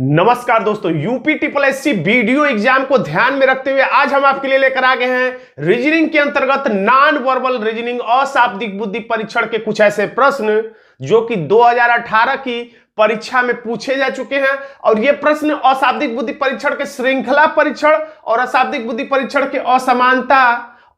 नमस्कार दोस्तों, UP triple SC video exam को ध्यान में रखते हुए आज हम आपके लिए लेकर आ गए हैं रीजनिंग के अंतर्गत नॉन वर्बल रीजनिंग अशाब्दिक बुद्धि परीक्षण के कुछ ऐसे प्रश्न जो कि 2018 की परीक्षा में पूछे जा चुके हैं। और ये प्रश्न अशाब्दिक बुद्धि परीक्षण के श्रृंखला परीक्षण और अशाब्दिक बुद्धि परीक्षण के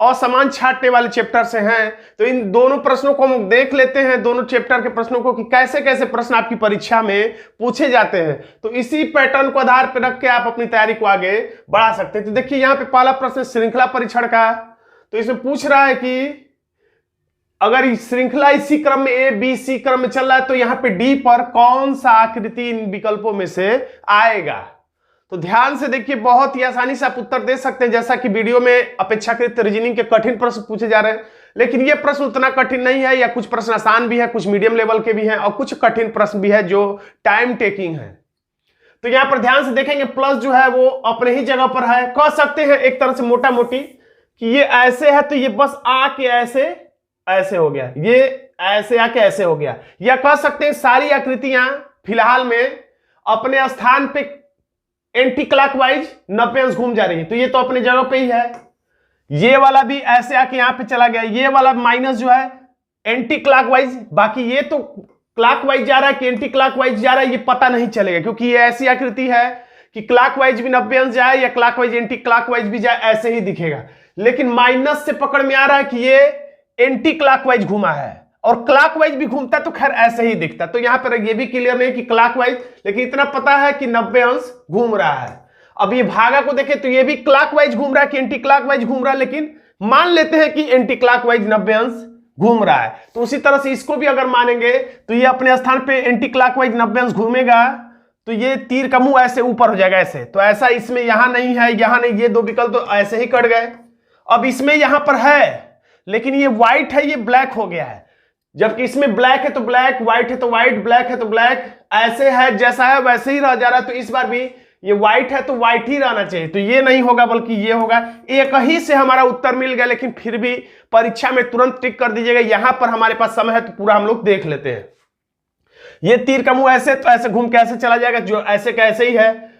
असमान छांटने वाले चैप्टर से हैं। तो इन दोनों प्रश्नों को हम देख लेते हैं, दोनों चैप्टर के प्रश्नों को, कि कैसे कैसे प्रश्न आपकी परीक्षा में पूछे जाते हैं। तो इसी पैटर्न को आधार पर रख के आप अपनी तैयारी को आगे बढ़ा सकते हैं। तो देखिए यहाँ पे पहला प्रश्न श्रृंखला परीक्षण का, तो इसमें पूछ रहा है कि अगर श्रृंखला इसी क्रम में ए बी सी क्रम में चल रहा है तो यहाँ पे डी पर कौन सा आकृति इन विकल्पों में से आएगा। तो ध्यान से देखिए, बहुत ही आसानी से आप उत्तर दे सकते हैं। जैसा कि वीडियो में अपेक्षाकृत रीजनिंग के कठिन प्रश्न पूछे जा रहे हैं, लेकिन ये प्रश्न उतना कठिन नहीं है, या कुछ प्रश्न आसान भी है, कुछ मीडियम लेवल के भी हैं और कुछ कठिन प्रश्न भी है जो टाइम टेकिंग है। तो यहां पर ध्यान से देखेंगे, प्लस जो है वो अपने ही जगह पर है। कह सकते हैं एक तरह से मोटा मोटी कि ये ऐसे है तो ये बस आके ऐसे हो गया, ये ऐसे आके ऐसे हो गया। या कह सकते हैं सारी आकृतियां फिलहाल में अपने स्थान पे एंटी क्लॉकवाइज 90 अंश घूम जा रही है, तो ये तो अपने जगह पे ही है। ये वाला भी ऐसे आके यहां पे चला गया, ये वाला माइनस जो है एंटी क्लॉकवाइज, बाकी ये तो क्लॉकवाइज जा रहा है कि एंटी क्लॉकवाइज जा रहा है ये पता नहीं चलेगा, क्योंकि ये ऐसी आकृति है कि क्लॉकवाइज भी 90 अंश जाए या क्लॉकवाइज एंटी क्लॉकवाइज भी जाए, ऐसे ही दिखेगा। लेकिन माइनस से पकड़ में आ रहा है कि ये एंटी क्लॉकवाइज घुमा है, और क्लॉकवाइज भी घूमता है तो खैर ऐसे ही दिखता। तो यहां पर ये भी क्लियर नहीं कि क्लॉकवाइज, लेकिन इतना पता है कि 90 अंश घूम रहा है। अब ये भागा को देखें तो ये भी क्लॉकवाइज घूम रहा है कि एंटी क्लॉकवाइज घूम रहा है, लेकिन मान लेते हैं कि एंटी क्लॉकवाइज 90 अंश घूम रहा है। तो उसी तरह से इसको भी अगर मानेंगे तो ये अपने स्थान पे एंटी क्लॉकवाइज 90 अंश घूमेगा, तो ये तीर का मुंह ऐसे ऊपर हो जाएगा ऐसे। तो ऐसा इसमें यहां नहीं है, यहां नहीं, ये दो विकल्प तो ऐसे ही कट गए। अब इसमें यहां पर है, लेकिन ये व्हाइट है, ये ब्लैक हो गया है। जबकि इसमें ब्लैक है तो ब्लैक, व्हाइट है तो व्हाइट, ब्लैक है तो ब्लैक, ऐसे है जैसा है वैसे ही रह जा रहा है। तो इस बार भी ये व्हाइट है तो व्हाइट ही रहना चाहिए, तो ये नहीं होगा बल्कि ये होगा। एक ही से हमारा उत्तर मिल गया, लेकिन फिर भी परीक्षा में तुरंत टिक कर दीजिएगा। यहां पर हमारे पास समय है तो पूरा हम लोग देख लेते हैं। ये तीर का मुंह ऐसे तो ऐसे घूम के ऐसे चला जाएगा, जो ऐसे का ऐसे ही है,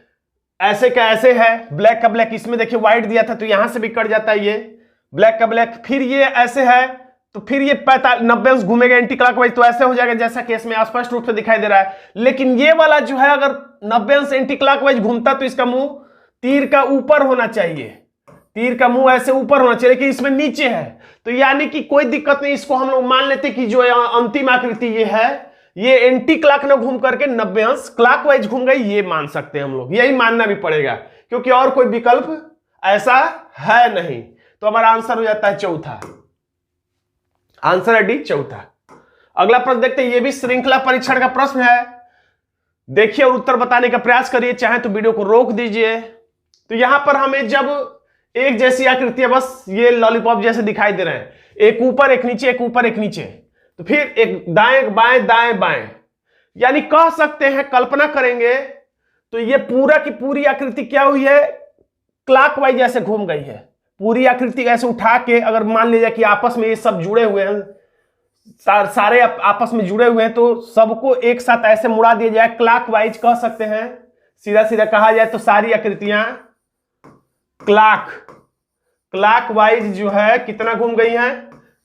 ऐसे का ऐसे है, ब्लैक का ब्लैक, इसमें देखिए व्हाइट दिया था तो यहां से भी कट जाता है, ये ब्लैक का ब्लैक। फिर ये ऐसे है तो फिर ये 90 अंश घूमेगा एंटी क्लॉकवाइज, तो ऐसे हो जाएगा जैसा केस में स्पष्ट रूप से दिखाई दे रहा है। लेकिन ये वाला जो है अगर 90 अंश एंटी क्लॉकवाइज घूमता तो इसका मुंह तीर का ऊपर होना चाहिए, तीर का मुंह ऐसे ऊपर होना चाहिए, लेकिन इसमें नीचे है। तो यानी कि कोई दिक्कत नहीं, इसको हम लोग मान लेते कि जो अंतिम आकृति ये है, ये एंटी क्लॉक न घूम करके 90 अंश क्लॉकवाइज घूम गई, ये मान सकते हैं हम लोग। यही मानना भी पड़ेगा, क्योंकि और कोई विकल्प ऐसा है नहीं। तो हमारा आंसर हो जाता है चौथा, आंसर है डी, चौथा। अगला प्रश्न देखते हैं, ये भी श्रृंखला परीक्षण का प्रश्न है। देखिए और उत्तर बताने का प्रयास करिए, चाहे तो वीडियो को रोक दीजिए। तो यहां पर हमें जब एक जैसी आकृतियां बस ये लॉलीपॉप जैसे दिखाई दे रहे हैं, एक ऊपर एक नीचे, एक ऊपर एक नीचे, तो फिर एक दाएं बाएं दाएं बाएं, यानी कह सकते हैं, कल्पना करेंगे तो ये पूरा की पूरी आकृति क्या हुई है, क्लॉकवाइज ऐसे घूम गई है। पूरी आकृति ऐसे उठा के अगर मान लीजिए कि आपस में ये सब जुड़े हुए हैं, सारे आपस में जुड़े हुए हैं, तो सबको एक साथ ऐसे मुड़ा दिया जाए, क्लॉकवाइज कह सकते हैं। सीधा सीधा कहा जाए तो सारी आकृतियां क्लॉकवाइज जो है कितना घूम गई हैं,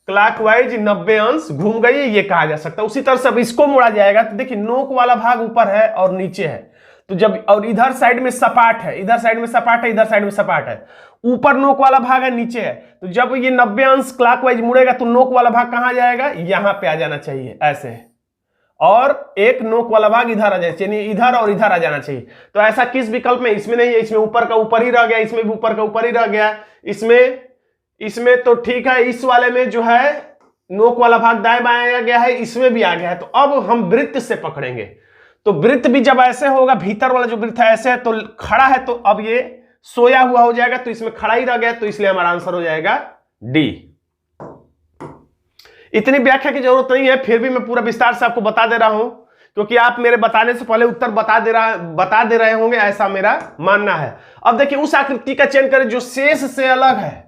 क्लॉकवाइज 90 अंश घूम गई है, ये कहा जा सकता है। उसी तरह से अब इसको मुड़ा जाएगा तो देखिए नोक वाला भाग ऊपर है और नीचे है, तो जब, और इधर साइड में सपाट है, इधर साइड में सपाट है, इधर साइड में सपाट है, ऊपर नोक वाला भाग है, नीचे है। तो जब ये 90 अंश क्लॉकवाइज मुड़ेगा तो नोक वाला भाग कहां जाएगा, यहां पे आ जाना चाहिए ऐसे, और एक नोक वाला भाग इधर आ जाए, यानी इधर और इधर आ जाना चाहिए। तो ऐसा किस विकल्प में, इसमें नहीं है, इसमें ऊपर का ऊपर ही रह गया, इसमें भी ऊपर का ऊपर ही रह गया, इसमें तो ठीक है, इस वाले में जो है नोक वाला भाग दाएं बाएं आ गया है, इसमें भी आ गया है। तो अब हम वृत्त से पकड़ेंगे, तो वृत्त भी जब ऐसे होगा, भीतर वाला जो वृत्त है ऐसे है, तो खड़ा है, तो अब ये सोया हुआ हो जाएगा, तो इसमें खड़ा ही रह गया, तो इसलिए हमारा आंसर हो जाएगा डी। इतनी व्याख्या की जरूरत नहीं है, फिर भी मैं पूरा विस्तार से आपको बता दे रहा हूं, क्योंकि आप मेरे बताने से पहले उत्तर बता दे रहे होंगे, ऐसा मेरा मानना है। अब देखिए उस आकृति का चयन करें जो शेष से अलग है।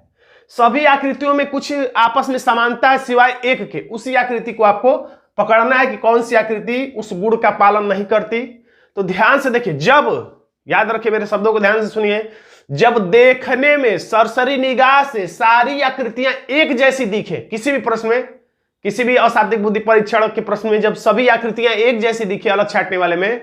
सभी आकृतियों में कुछ आपस में समानता है सिवाय एक के, उसी आकृति को आपको पकड़ना है कि कौन सी आकृति उस गुण का पालन नहीं करती। तो तो ध्यान से देखिए, जब, याद रखिए मेरे शब्दों को ध्यान से सुनिए, जब देखने में सरसरी निगाह से सारी आकृतियां एक जैसी दिखे, किसी भी प्रश्न में, किसी भी अशाब्दिक बुद्धि परीक्षण के प्रश्न में जब सभी आकृतियां एक जैसी दिखे अलग छांटने वाले में,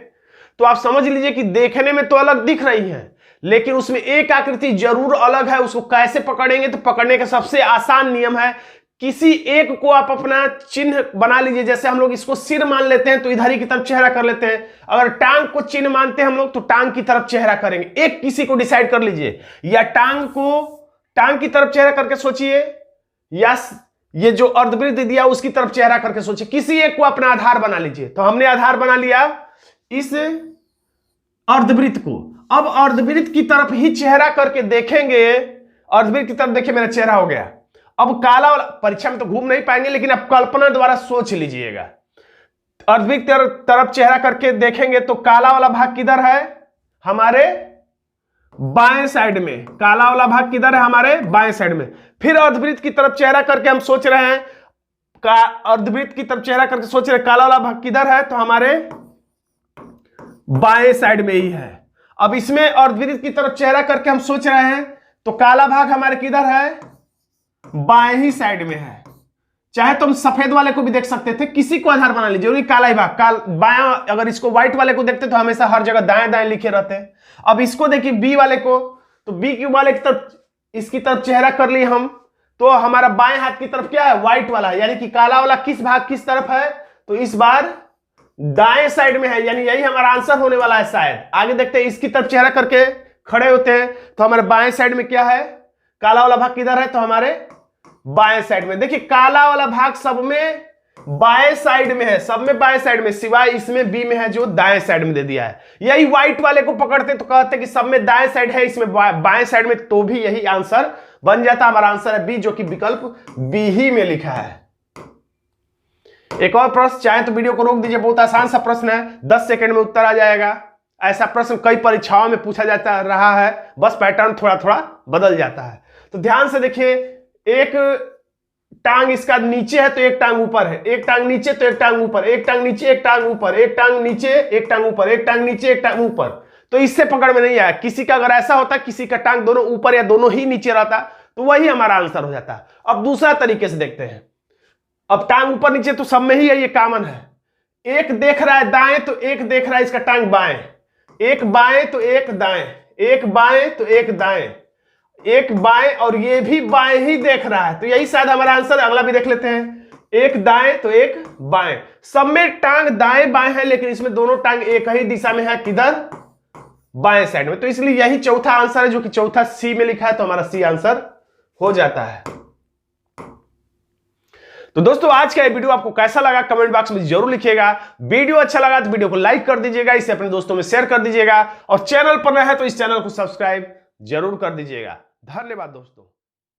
तो आप समझ लीजिए कि देखने में तो अलग दिख रही हैं, लेकिन उसमें एक आकृति जरूर अलग है। उसको कैसे पकड़ेंगे? तो पकड़ने का सबसे आसान नियम है, किसी एक को आप अपना चिन्ह बना लीजिए। जैसे हम लोग इसको सिर मान लेते हैं तो इधर ही की तरफ चेहरा कर लेते हैं। अगर टांग को चिन्ह मानते हैं हम लोग तो टांग की तरफ चेहरा करेंगे। एक किसी को डिसाइड कर लीजिए, या टांग को टांग की तरफ चेहरा करके सोचिए, या ये जो अर्धवृत्त दिया उसकी तरफ चेहरा करके सोचिए। किसी एक को अपना आधार बना लीजिए। तो हमने आधार बना लिया इस अर्धवृत्त को। अब अर्धवृत्त की तरफ ही चेहरा करके देखेंगे। अर्धवृत्त की तरफ देखिए, मेरा चेहरा हो गया। अब काला वाला, परीक्षा में तो घूम नहीं पाएंगे लेकिन अब कल्पना द्वारा सोच लीजिएगा। अर्धवृत्त तरफ चेहरा करके देखेंगे तो काला वाला भाग किधर है? हमारे बाएं साइड में। काला वाला भाग किधर है? हमारे बाएं साइड में। फिर अर्धवृत्त की तरफ चेहरा करके हम सोच रहे हैं, अर्धवृत्त की तरफ चेहरा करके सोच रहे हैं काला वाला भाग किधर है? तो हमारे बाएं साइड में ही है। अब इसमें अर्धवृत्त की तरफ चेहरा करके हम सोच रहे हैं तो काला भाग हमारे किधर है? बाएं ही साइड में है। चाहे तो हम सफेद वाले को भी देख सकते थे, किसी को आधार बना लीजिए, काला ही भाग बायां। अगर इसको व्हाइट वाले को देखते तो हमेशा हर जगह दाएं दाएं लिखे रहते हैं। अब इसको देखिए बी वाले को, तो बी की वाले की तरफ, इसकी तरफ चेहरा कर लिए हम, तो हमारा बाएं हाथ की तरफ क्या है? व्हाइट वाला है। यानी कि काला वाला किस भाग किस तरफ है? तो इस बार दाएं साइड में है। यानी यही हमारा आंसर होने वाला है शायद। आगे देखते हैं, इसकी तरफ चेहरा करके खड़े होते हैं तो हमारे बाएं साइड में क्या है? काला वाला भाग किधर है? तो हमारे बाएं साइड में। देखिए काला वाला भाग सब में बाएं साइड में है, सब में बाएं साइड में, सिवाय इसमें बी में है जो दाएं साइड में दे दिया है। यही व्हाइट वाले को पकड़ते तो कहते कि सब में दाएं साइड है, इसमें बाएं साइड में, तो भी यही आंसर बन जाता। हमारा आंसर है बी, जो कि विकल्प बी ही में लिखा है। एक और प्रश्न, चाहे तो वीडियो को रोक दीजिए, बहुत आसान सा प्रश्न है, 10 सेकंड में उत्तर आ जाएगा। ऐसा प्रश्न कई परीक्षाओं में पूछा जाता रहा है, बस पैटर्न थोड़ा थोड़ा बदल जाता है। तो ध्यान से देखिए, एक टांग इसका नीचे है तो एक टांग ऊपर है, एक टांग नीचे तो एक टांग ऊपर, एक टांग नीचे एक टांग ऊपर, एक टांग नीचे एक टांग ऊपर, एक टांग नीचे एक टांग ऊपर। तो इससे पकड़ में नहीं आया। किसी का अगर ऐसा होता, किसी का टांग दोनों ऊपर या दोनों ही नीचे रहता, तो वही हमारा आंसर हो जाता। अब दूसरा तरीके से देखते हैं। अब टांग ऊपर नीचे तो सब में ही है, ये कॉमन है। एक देख रहा है दाएं तो एक देख रहा है इसका टांग बाएं, एक बाएं तो एक दाएं, एक बाएं तो एक दाएं, एक बाएं, और ये भी बाएं ही देख रहा है। तो यही शायद हमारा आंसर। अगला भी देख लेते हैं, एक दाएं तो एक बाएं। सब में टांग दाएं बाएं है, लेकिन इसमें दोनों टांग एक ही दिशा में है, किधर? बाएं साइड में। तो इसलिए यही चौथा आंसर है, जो कि चौथा सी में लिखा है। तो हमारा सी आंसर हो जाता है। तो दोस्तों, आज का ये वीडियो आपको कैसा लगा कमेंट बॉक्स में जरूर लिखिएगा। वीडियो अच्छा लगा तो वीडियो को लाइक कर दीजिएगा, इसे अपने दोस्तों में शेयर कर दीजिएगा, और चैनल पर नए हैं तो इस चैनल को सब्सक्राइब जरूर कर दीजिएगा। धन्यवाद दोस्तों।